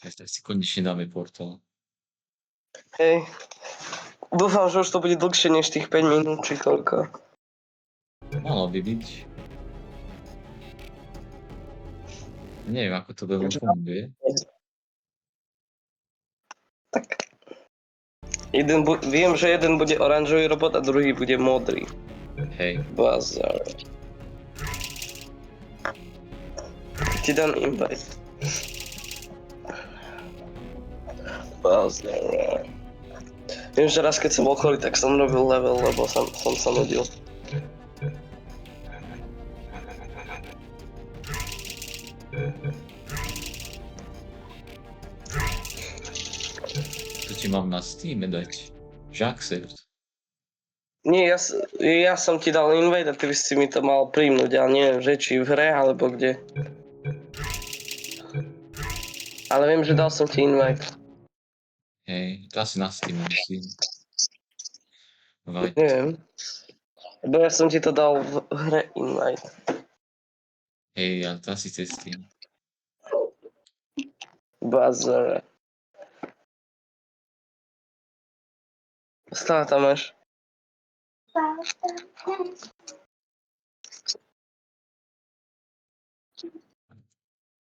Tak si konečne dáme portál. Hej. Dúfam, že už to bude dlhšie než tých 5 minút, či koľko. Malo by byť. Neviem, ako to veľmi funguje. Tak. Viem, že jeden bude oranžový robot a druhý bude modrý. Hej. Bazar. Ti dám invite. Bazar. Viem, že raz keď som bol chorý, tak som robil level, lebo som sa nudil. To ti mám na Steam dať. Že accept. Nie, ja som ti dal invite a ty by si mi to mal príjmnuť, ale neviem, že či v hre, alebo kde. Ale viem, že dal som ti invite. Hej, to asi na Steam musím. Invite. Neviem. Lebo ja som ti to dal v hre invite. Hej, ale to asi cez Steam. Bazar. Stále tam máš.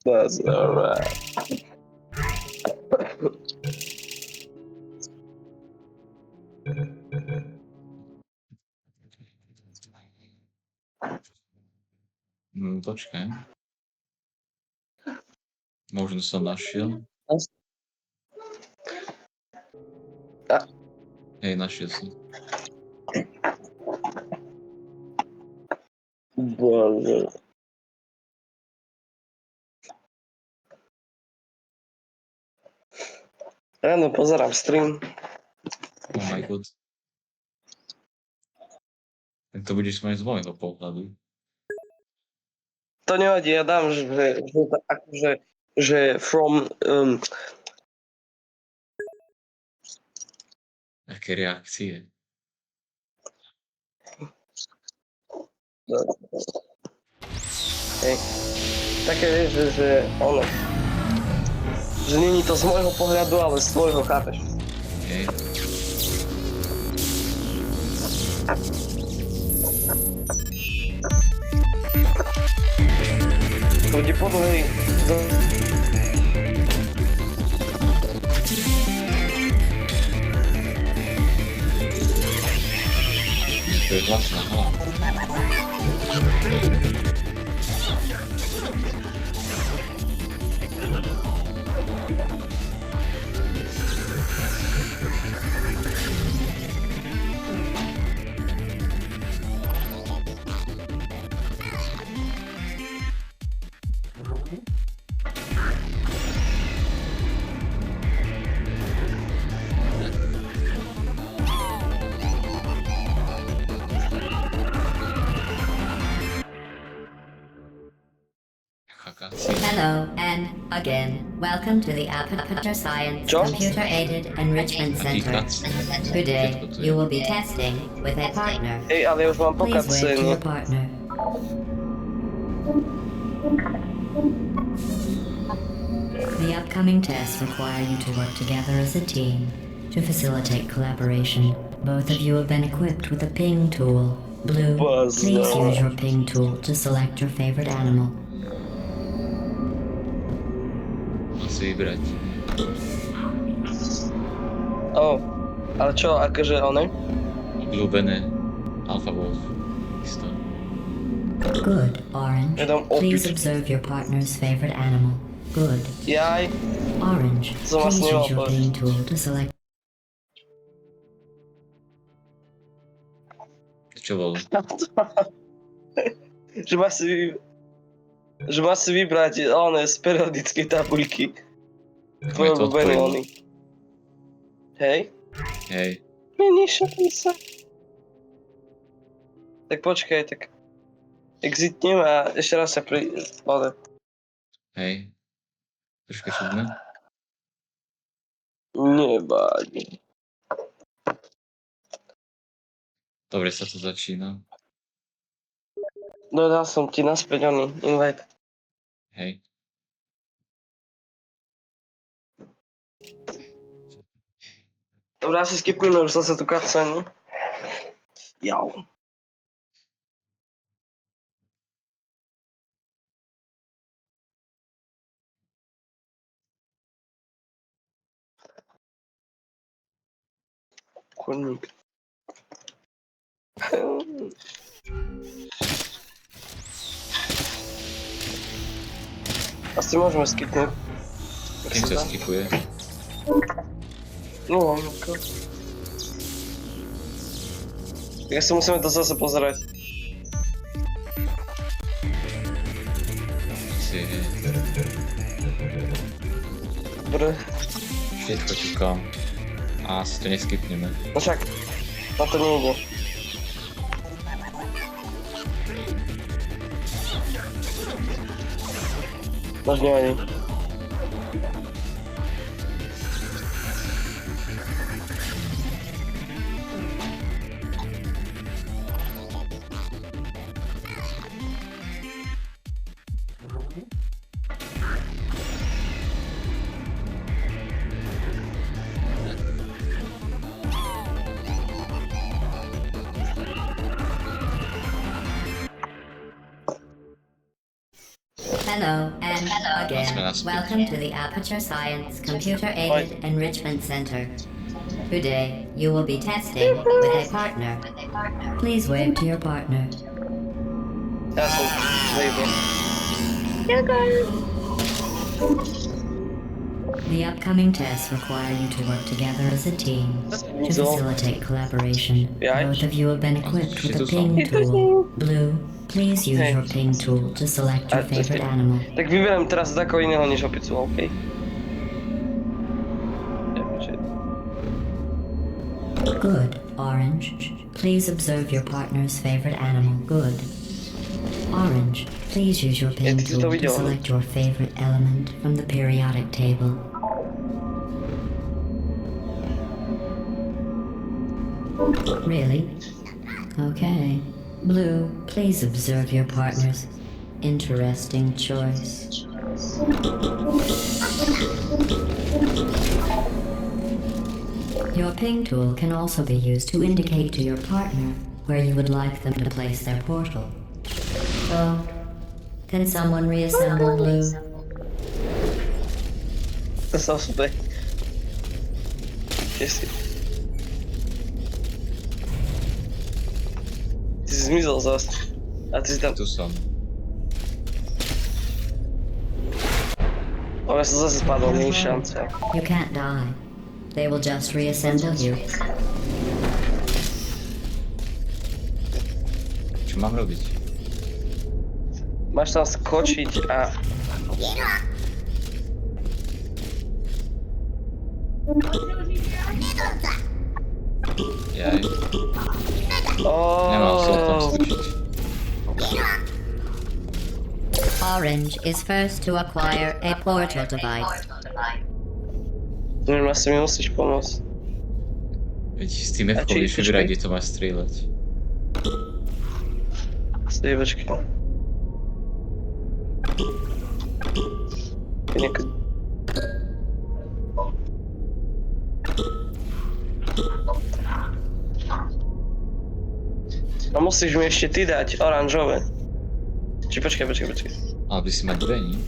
Bazar. Počkaj. Možno som našiel. Hej, našiel som. Bazar. Ráno pozerám stream. Oh my god. Tak to budeš mať z môjho pohľadu. To nevadí, ja dám, že from... Aké reakcie? Hej. Také vieš, že ono... Že není to z môjho pohľadu, ale z tvojho, chápeš? Hej. To bude podľa To je vlastná hlava. Hello, and again, welcome to the Aperture Science Josh? Computer-Aided Enrichment Center. Today, you will be testing with a partner. Hej, ale ja už mám po Please wave to your cutscene. partner. The upcoming tests require you to work together as a team. To facilitate collaboration, both of you have been equipped with a ping tool. Blue, please use your ping tool to select your favorite animal. Musí vybrať. Ale čo, akože one? Obľúbené Alpha Wolf. Isto. Good, Orange. Ja dám Please opiť. observe your partner's favorite animal. Good. Jaj. Orange. So Please vlastne use your opäť. ping tool to select. Čo bolo? Že má si vybrať one z periodickej tabuľky. Je Tvoje to obľúbené odpovedné. ony. Hej? Hej. Není šanca. Tak počkaj, tak... Exitnem a ešte raz sa Hej. Troška čudné. Nevadí. Dobre sa to začína. Dodal som ti naspäť oný invite. Hej. Dobra, ja si skipujeme už zase tú cutscénu. Jau. Kurník. Asi môžeme skipnúť. Kým sa skipuje? No, ako. Tak si musíme to zase pozerať. Si... Dobre. Všetko čukám. A asi to neskipneme. No však, na to nejde. Nož nevadí. Hello, and again, welcome to the Aperture Science Computer-Aided Enrichment Center. Today, you will be testing with a partner. Please wave to your partner. Ja som zajebal. The upcoming tests require you to work together as a team to facilitate collaboration. Both of you have been equipped with a ping tool. Blue, please use your ping tool to select your favorite animal. Tak vyberám teraz takého iného než opicu, OK? Good, Orange. Please observe your partner's favorite animal. Good. Orange, please use your ping ty si to tool to videl, ne? select your favorite element from the periodic table. Really? Okay. Blue, please observe your partner's interesting choice. Your ping tool can also be used to indicate to your partner where you would like them to place their portal. So, can someone reassemble Blue? To som super. Kde si? Ty si zmizol zase. A ty si tam... Tu som. O, ja som zase spadol, nie je šanca. You can't die. They will just reassemble you. Čo mám robiť? Máš tam skočiť a... Jaj. Nemal som tam skočiť. Orange is first to acquire a portal device. Neviem, asi mi musíš pomôcť. Veď s tým F-kom vieš vybrať, kde to máš strieľať. Počkej. Niekde... No musíš mi ešte ty dať oranžové. Či počkaj. Ale by si mať dve, nie?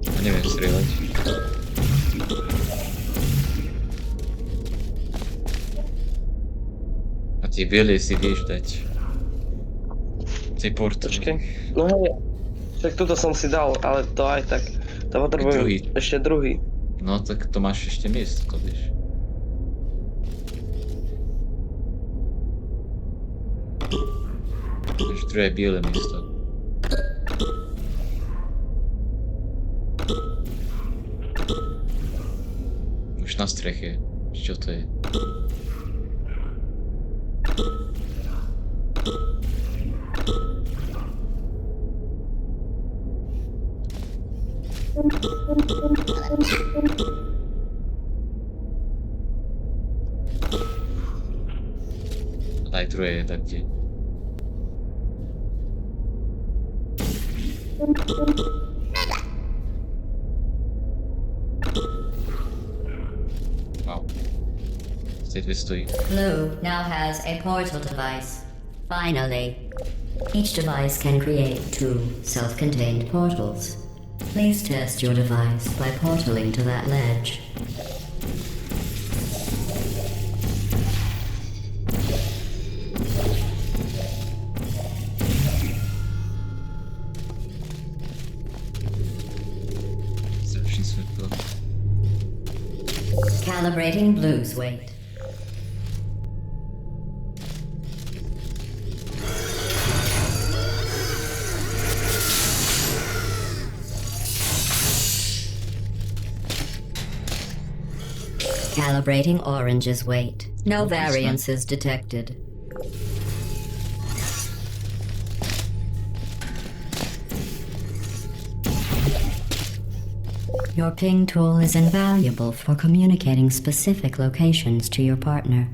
A neviem strieľať. A tie biele si vieš dať. Tej portal. Počkej. No hej. Tak tuto som si dal, ale to aj tak. To potrebujem Druhý. ešte druhý. No tak to máš ešte miesto, vieš. Máš druhé biele miesto. Už na streche. Čo to je? Daj druhé, tak kde? Teď vystojí. Blue now has a portal device. Finally. Each device can create 2 self-contained portals. Please test your device by portaling to that ledge. Strašný světlo. Calibrating Blue's weight. Calibrating Orange's weight. No variances detected. Your ping tool is invaluable for communicating specific locations to your partner.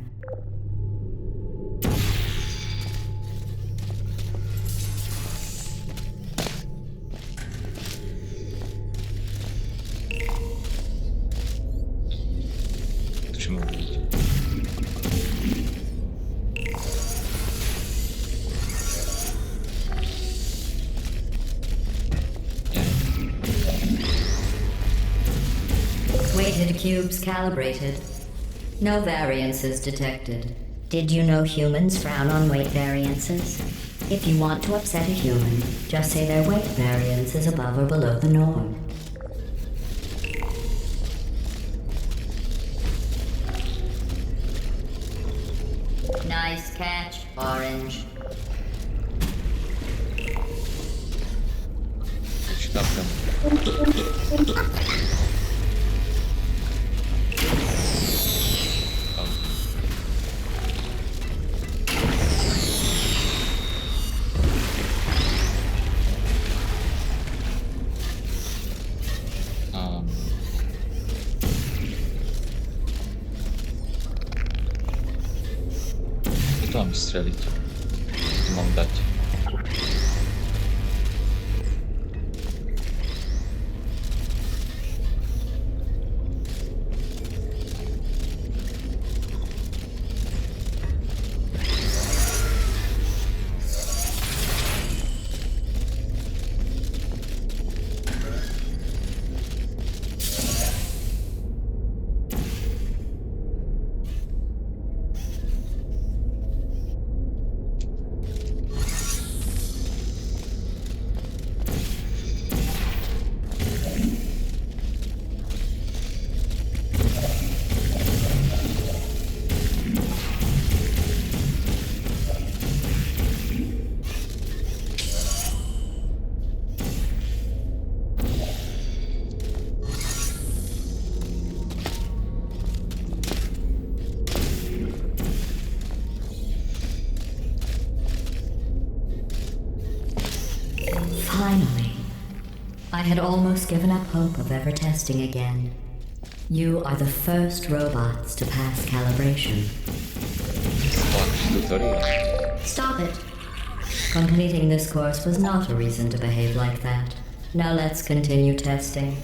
Tuším mohu vidět. Weighted cubes calibrated. No variances detected. Did you know humans frown on weight variances? If you want to upset a human, just say their weight variance is above or below the norm. Nice catch, Orange. Štápka. To mám střelit. To mám dať. Finally. I had almost given up hope of ever testing again. You are the first robots to pass calibration. Spáč tutoriál. Stop it. Completing this course was not a reason to behave like that. Now let's continue testing.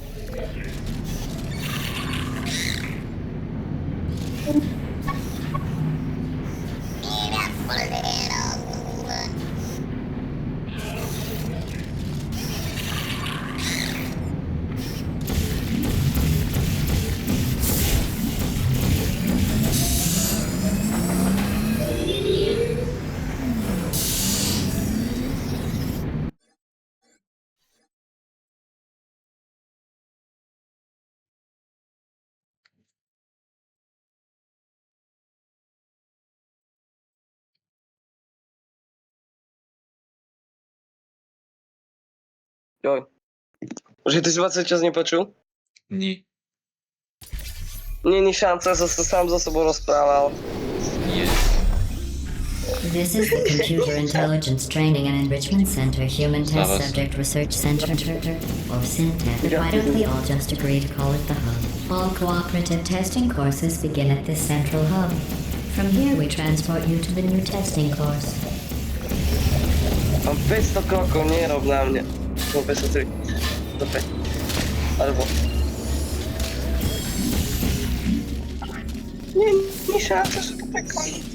Joj. Že ty si ma celý čas nepočul? Nie. Není šanca, že sa sám so sebou rozprával. Nie. This is the Computer Intelligence Training and Enrichment Center Human Test Zavaz. Subject Research Center, or SynTech. Why don't we all just agree to call it the Hub? All cooperative testing courses begin at this central hub. From here we transport you to the new testing course. Mám 500 krokov, nerob na mňa. Mám 503. Dobre. Alebo... Nie, nie szansa, że to tak koniec.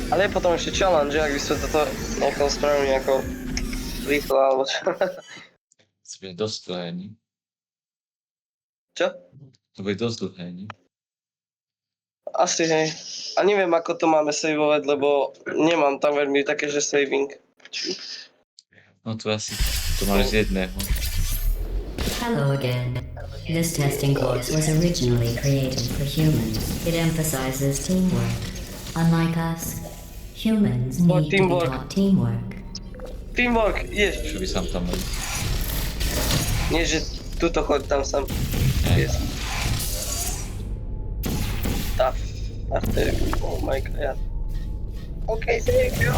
Ale potom ešte challenge, ak by sme toto nechal spraviť nejako rýchlo, alebo čo. To bude dosť dlhé, nie? Čo? To bude dosť dlhé, nie? Asi hej. A neviem, ako to máme saveovať, lebo nemám tam veľmi také, že saving. No to asi, to máš z jedného. Hello again. This testing course was originally created for humans. It emphasizes teamwork. Unlike us, humans What need to be teamwork? taught teamwork. Teamwork, jež. Čo by sám tam bol. Nie, že tuto choď, tam sam. Hej. Yes. Tough. After, oh my god. Okay, save you.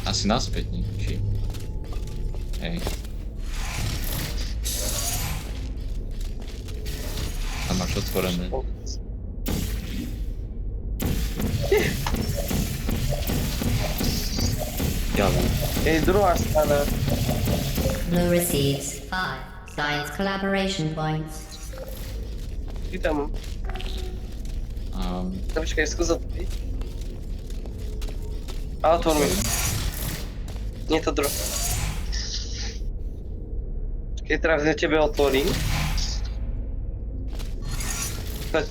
Asi naspäť, nie? Či... Hej. Tam máš otvorené. Ďalej. Ej, druhá strana. Blue receives 5 science collaboration points. Ty tam. Počkaj, skús otvoriť. A otvor mi. Nie to druhé. Počkaj, teraz ja tebe otvorím. Poď.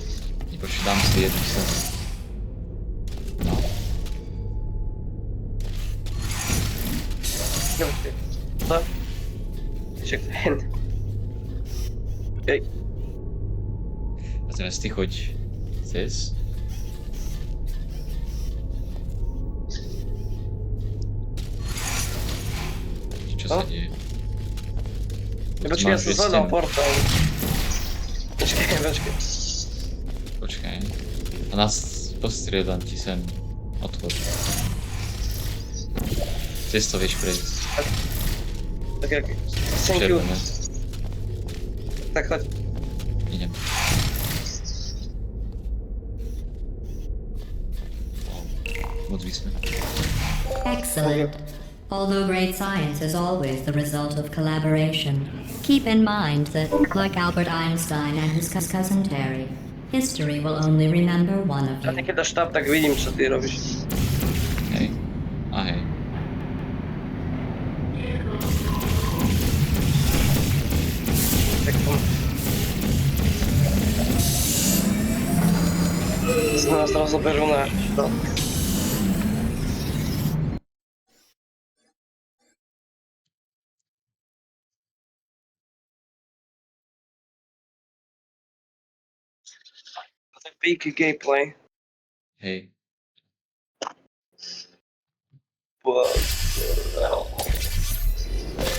Nepočuť, dám si jednu sen. No. Počkaj. To? Čak, hen. Okej. A teraz ty choď cez. Čo sa No. deje? Počkaj, ja som zhľadal portál. Počkaj. Počkaj. A nás postriedam ti sem. Otvor. Cez to vieš prejsť. Tak, thank you. Červené. Tak choď. Idem. Moc sme. Excellent. Although great science is always the result of collaboration, keep in mind that, like Albert Einstein and his cousin Terry, history will only remember one of A you. keď dáš tab, tak vidím, čo ty robíš. Hej. A hej. Tak to... Z nás rozoberú na... To. To je peaky gameplay. Hej.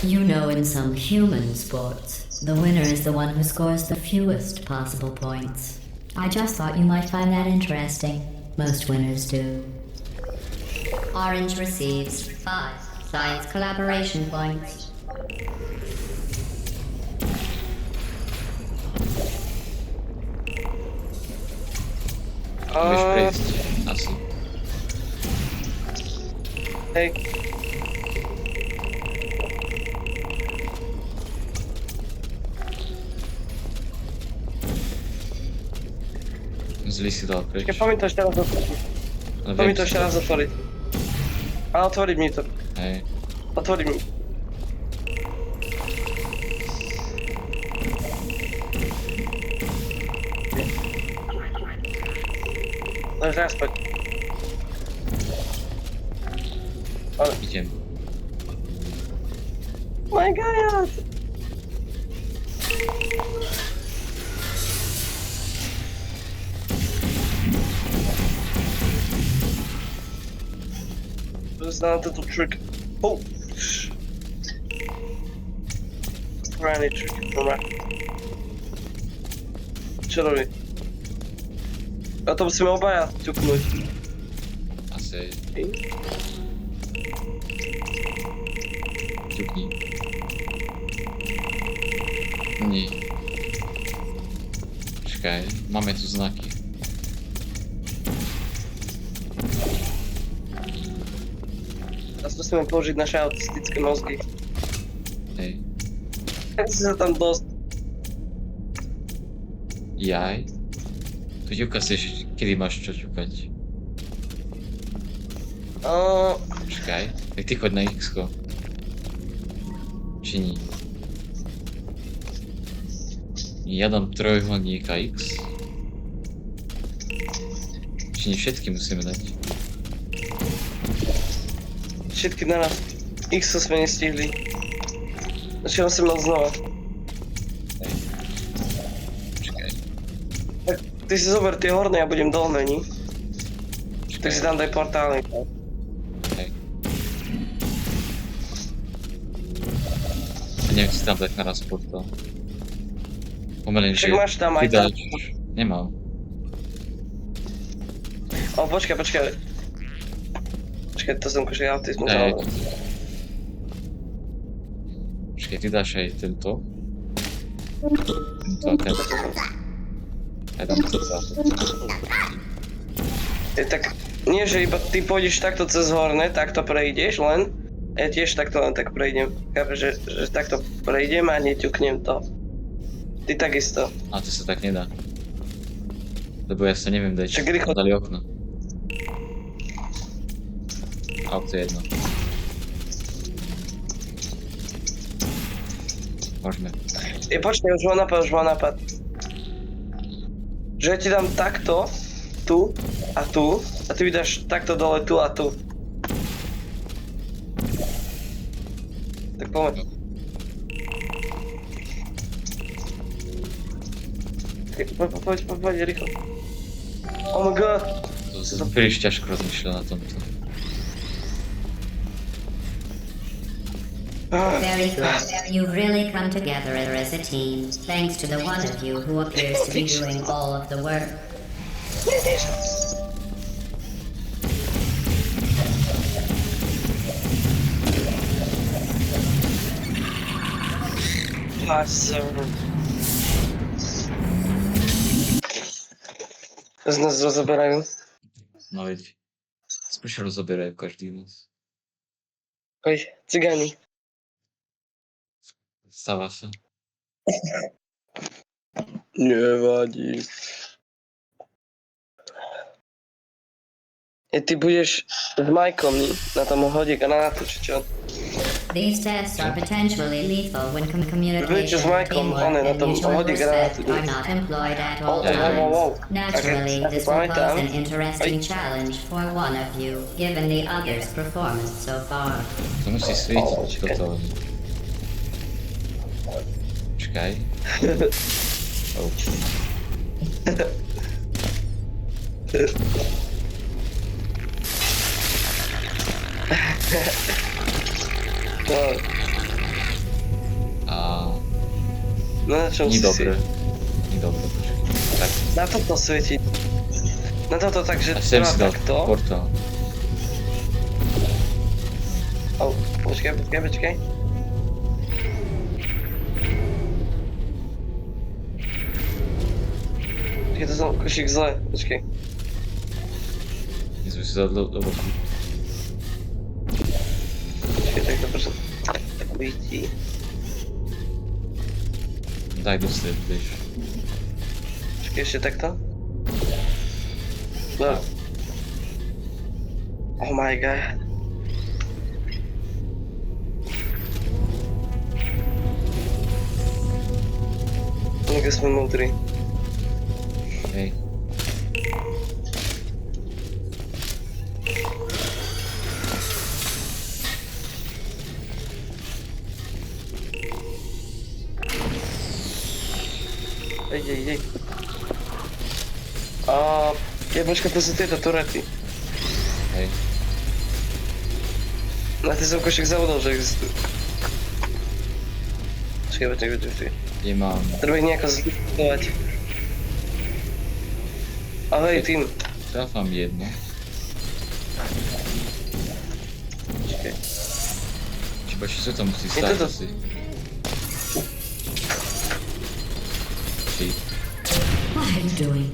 You know, in some human sports, the winner is the one who scores the fewest possible points. I just thought you might find that interesting. Most winners do. Orange receives 5 science collaboration points. Vieš prejsť. Asi. Hej. Zlý si dal preč. Počkaj, poďme to ešte raz otvoriť. Ale Poďme viem, to čo ešte raz otvoriť. A otvoriť mi to. Hej. Otvoriť mi. Lež naspäť. Ale... Idem. My god! Znam tento trick. Oh! Granny trick, dobra. Čo robí? A to musíme obaja ťuknúť. Asi. Hej. Ťukni. Nie. Počkaj, máme tu znaky. Teraz musíme použiť naše autistické mozgy. Hej. Jak si sa tam dosť... Jaj. Tu ti ukážeš, kedy máš čo ťukať. Počkaj. Tak ty choď na X-ko. Či nie? Ja dám trojuholníka X. Či nie všetky musíme dať? Všetky naraz. X sme nestihli. Znači musím mal znova. Hej. Počkaj. Tak ty si zober tie horné, ja budem dolné, ni? Tak si tam daj portály. Hej. Neviem si tam dať naraz portál. Pomelím, Však máš tam aj ty tam. dáš. Nemám. O, počkaj. Počkaj, to som košek autizmus, Hej. ale... Počkaj, ty dáš aj tento. Tento a tento. Ja dám toto. Tak nie, že iba ty pôjdeš takto cez horné, takto prejdeš len. Ja tiež takto len tak prejdem. Chápeš, že takto prejdem a neťuknem to. Ty takisto. A to sa tak nedá. Lebo ja sa neviem dať. Však rýchlo. Dali okno. A to je jedno. Môžeme. Počkaj, už mám nápad. Že ja ti dám takto, tu a ty mi dáš takto dole tu a tu. Tak poďme. Poď, rýchlo. Oh my god. To som príliš ťažko rozmýšľal na tomto. Very good. You've really come together as a team, thanks to the one of you who appears to be doing all of the work. Z nás rozoberajú. No veď. Spíš rozoberajú každý nás. Oj, cigáni. Stáva sa. Nevadí. Ty budeš s Majkom, ni? Na tom hodí granátu, či čo? These tests are potentially lethal when Viete, communication, s Majkom, teamwork, na and tom mutual hodí respect granátu. are not employed at all Yeah. times. Naturally, Okay, this will pose pamätám. an interesting challenge for one of you, given the other's performance so far. To musí svietiť Počkaj. toto. Počkaj. Oh. No, A... no na čom Nie si? dobre. Nie dobre, počkaj. Tak. Na toto svieti. Na toto tak, že A sem si dal takto. portál. Oh, počkaj. Počkaj, to som košík zle, počkaj. My sme si dali do boku. Počkaj, tak to prosím. Tak vidí. Daj do stred, vieš. Počkaj, ešte takto. No. Oh my god. Niekde sme múdri. Hej. Ej. Počkaj, to sú tieto turety. Hej. Na ty som košek zabudol, že existujú. Počkaj. Nemám. Treba ich nejako zlikvidovať. Ahoj, tým. Trafám jedno. Počkaj. Čiže čo to musí Je stať toto. asi. Či. What are you doing?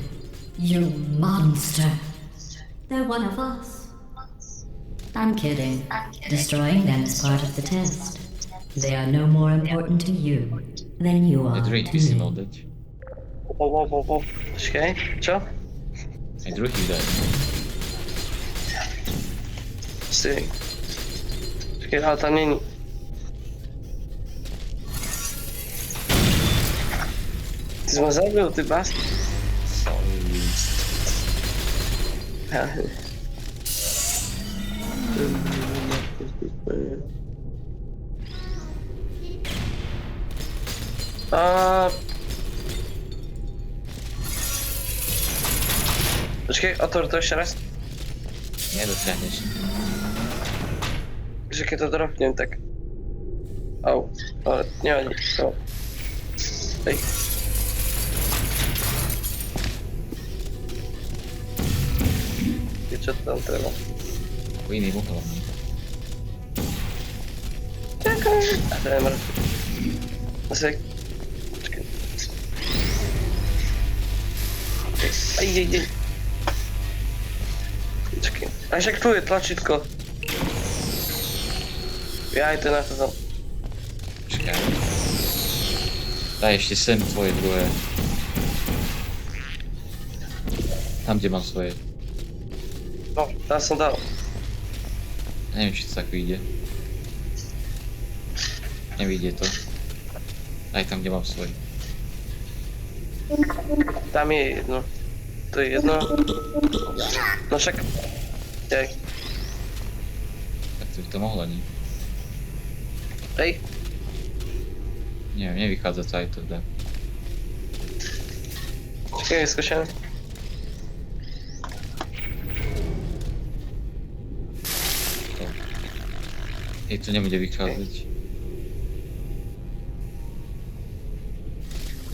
You monster. They're one of us. I'm kidding. Destroying them is part of the test. They are no more important to you than you Aj are druhý to by si me. mal dať. Počkej, čo? Aj druhý daj. Si. Počkej, ale tam není. Ty si ma zabil, ty bás. Počkej, otvor to ešte raz. Nedotiahneš. Že keď to dropnem, tak... Au, ale nevadí, to... Hej. Čo tam treba? Po iným uhlom. Ďakujem. A to je mŕtvy. Asi... Počkej. Aj, ide. Počkej. A však tu je tlačítko. Ja aj to na to tam. Počkaj. Daj ešte sem tvoje druhé. Tam, kde mám svoje. No, tam som dal. Neviem, či to tak vyjde. Nevyjde to. Aj tam, kde mám svoj. Tam je jedno. To je jedno. No však... Hej. Tak to by to mohlo, nie? Hej. Neviem, nevychádza to aj to, dá. Počkej, vyskúšam. Hej, to nebude vychádzať.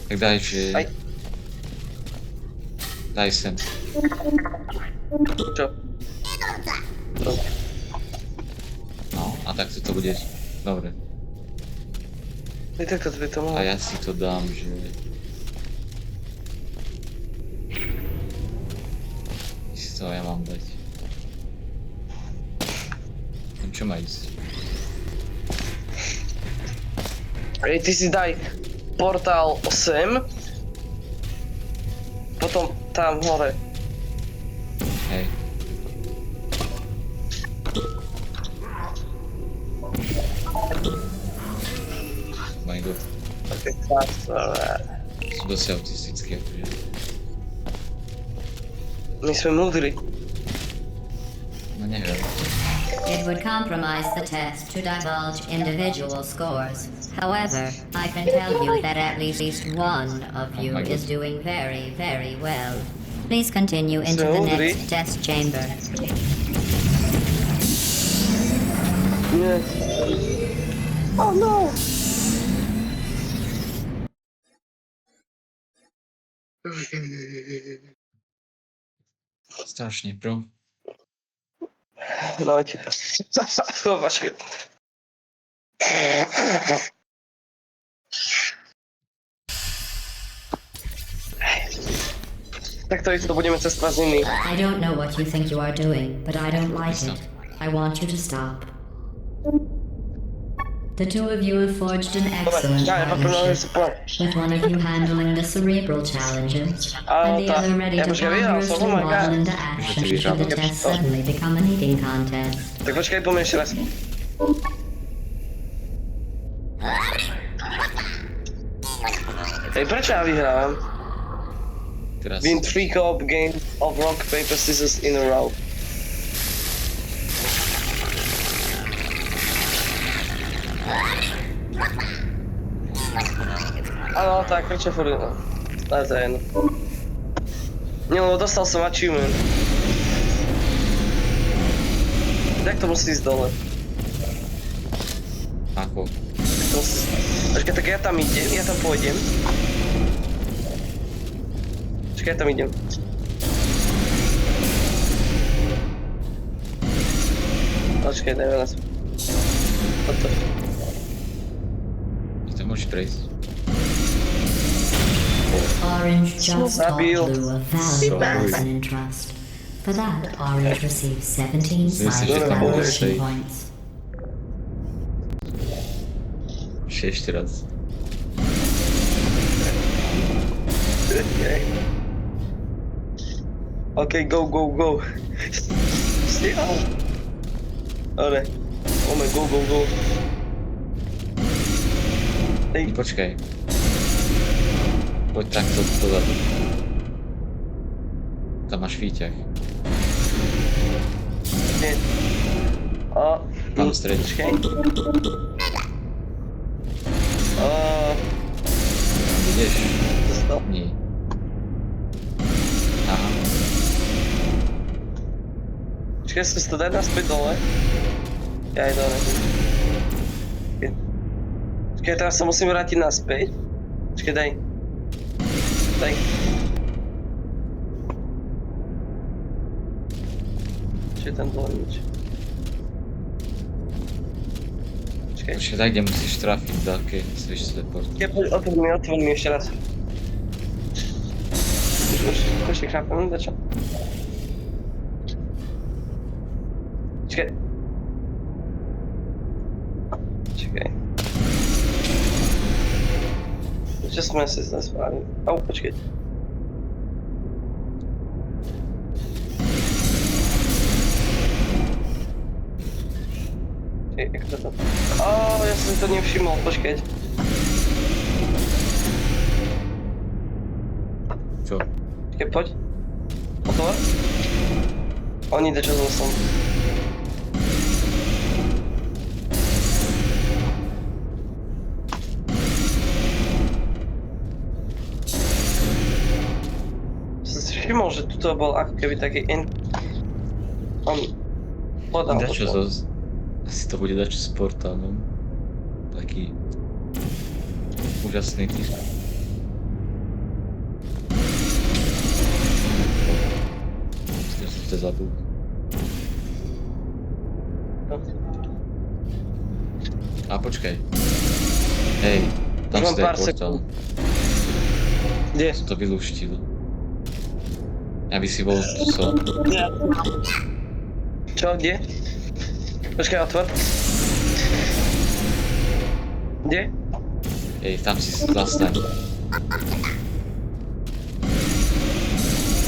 Tak daj, že... Aj. Daj sem. Čo? To. No, a tak to bude... Dobre. Hej, takto by to mohlo. A ja si to dám, že... Si to ja mám dať. Tam čo má ísť? Hej, ty si daj portál sem. Potom tam hore. Hej. My god. Okay, that's alright. Sú dosť autistické, akože. My sme múdri. No neviem. It would compromise the test to divulge individual scores. However, I can tell you that at least one of you my is God. doing very, very well. Please continue into the Sorry. next test chamber. Nie. Oh no! Strašne, bro. Давайте. Почкай. Tak to isto budeme cestovať s nimi. I don't know what you think you are doing, but I don't like it. I want you to stop. The two of you have forged an excellent Ja poprvé partnership, si plán. with one of you handling the cerebral challenges, Oh, and the other ready to počkaj, vyhral som, ponderously oh my God. waddle into action Že ty should the vyhral. test suddenly become an eating contest. Tak počkaj, poďme ešte raz. Hej, prečo ja vyhrávam? Teraz... Win 3 co-op games of rock, paper, scissors in a row. Áno, tak, prečo furt... Ale to je jedno. Nie, lebo dostal som achievement. Tak to musí ísť dole. Ako? To musí... Počkaj, tak ja tam idem, ja tam pôjdem. Počkaj, ja tam idem. Počkaj, dajme nás. Toto. Ty to môžeš prejsť. Orange just taught Zabil. Blue a valuable lesson in trust. For that, Orange receives 17 Myslím, side že tam môžeš collaboration ísť. points. Ešte raz. OK, go, go, go. Stihal. Dobre. Poďme, go, go, go. Hej, Počkaj. Poď takto dozadu. Tam máš výťah. nie. A... Tam stred. Počkaj. Ideš? Zostal. Nie. Aha. Počkaj, si to daj naspäť dole. Ja aj dole. Počkaj, teraz sa musím vrátiť naspäť. Počkaj, daj. Daj. Čo je tam dole nič? Počkaj. Počkaj, tak kde musíš trafiť do aké sviečce port. Ja otvor mi ešte raz. Už ešte chápem, dačo? Čakaj. Čakaj. Čo sme si nespravili? Au, počkaj. Čakaj, jak to tam? Ja som to nevšimol, počkaj. Čo? Počkaj, poď. Otvor. Oni ide čo som. Som si všimol, že tuto bol ako keby taký on podal Dačo to. asi to bude dačo s portálom. Taký... úžasný typ. Ja som to zabыл. A počkaj. Hej, tam Mám stojí pár portál. Kde? Som to vylúštil. Aby si bol so... Čo, kde? Počkaj, otvor. Kde? Hej, tam si zastaň.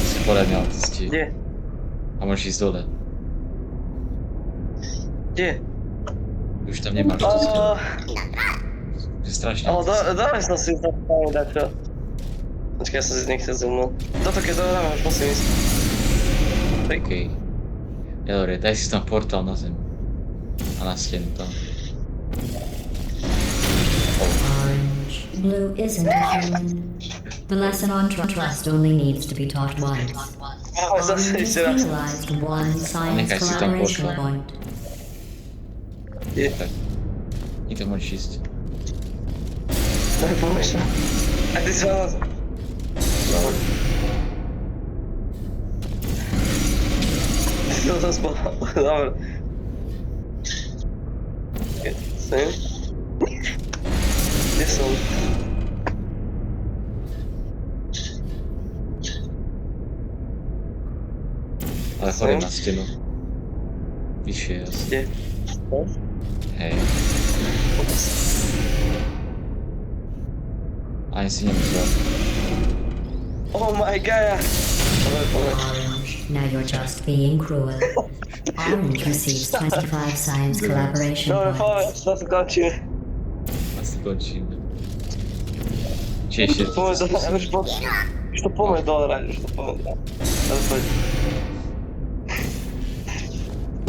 Si poradne autisti. Kde? A môžeš ísť dole. Kde? Už tam nemáš to stenu. Je strašne autisti. Dáme som si to dať čo. Počkaj, ja som si nechcel zoomnul. Toto keď dohráme, už musím ísť. Okej. Ja dobre, daj si tam portál na zem. A na stenu tam. Orange. Blue isn't a human. The lesson on trust only needs to be taught once. Ale zase Orange has ešte raz. realized one science Nechaj si tam collaboration portál. point. Je. Tak. I to môžeš ísť. Daj, pomôž sa. A ty si vás. Dobre. Ty to zase bol. Dobre. Sem. Kde som? Ale hore na stenu. Vyššie asi. Kde? Hej. Ani si nemusel. Oh my god! Dobre, dobre. Orange, now you're just being cruel. Orange receives 25 science collaboration Dobre, points. to skončíme. Asi končíme. Či ešte... Poďme to, už to poďme dole hrať, už to poďme dole. Ale poď.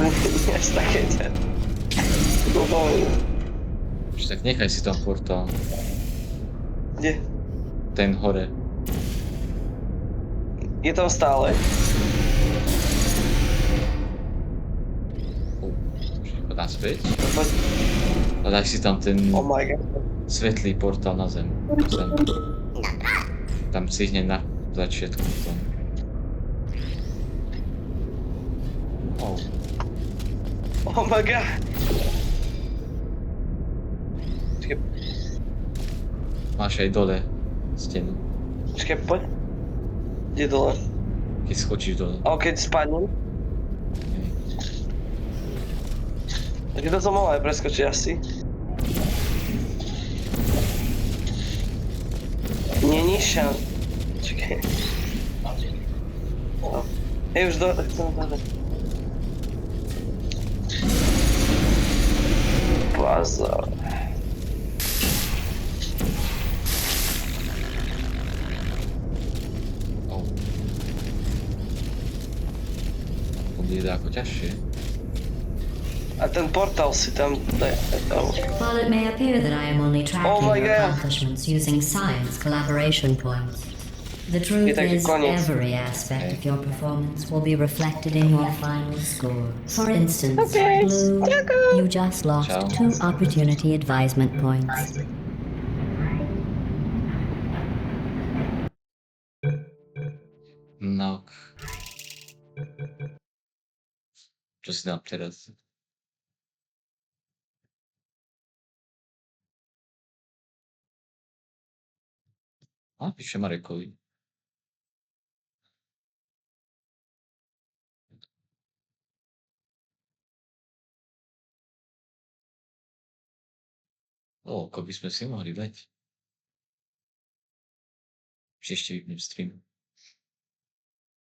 Nie až také ten. To poďme. Už tak nechaj si tam portál. Kde? Ten hore. Je tam stále. Poď naspäť. No poď. A daj si tam ten Oh my god. svetlý portál na zem. Zem. Tam si hneď na začiatku. Tam. Oh. Oh my god. Počkej, Máš aj dole stenu. počkej, poď. Kde dole? Keď skočíš dole. A keď spadnem? Tak to som mohol aj preskočiť asi. Není šan. Čakaj. No. Hej, už dole. Pozor. Oh. To bude ako ťažšie. A ten portál si tam daj. While it may appear that I am only tracking my your God. accomplishments using science collaboration points, the truth taki is koniec. every aspect of your performance will be reflected in your final score. For instance, Okay. Blue, you just lost Ciao. 2 opportunity advisement points. No. Čo si dám teraz? A, píše Marekovi. Ako by sme si mohli dať. Ešte vypnem stream.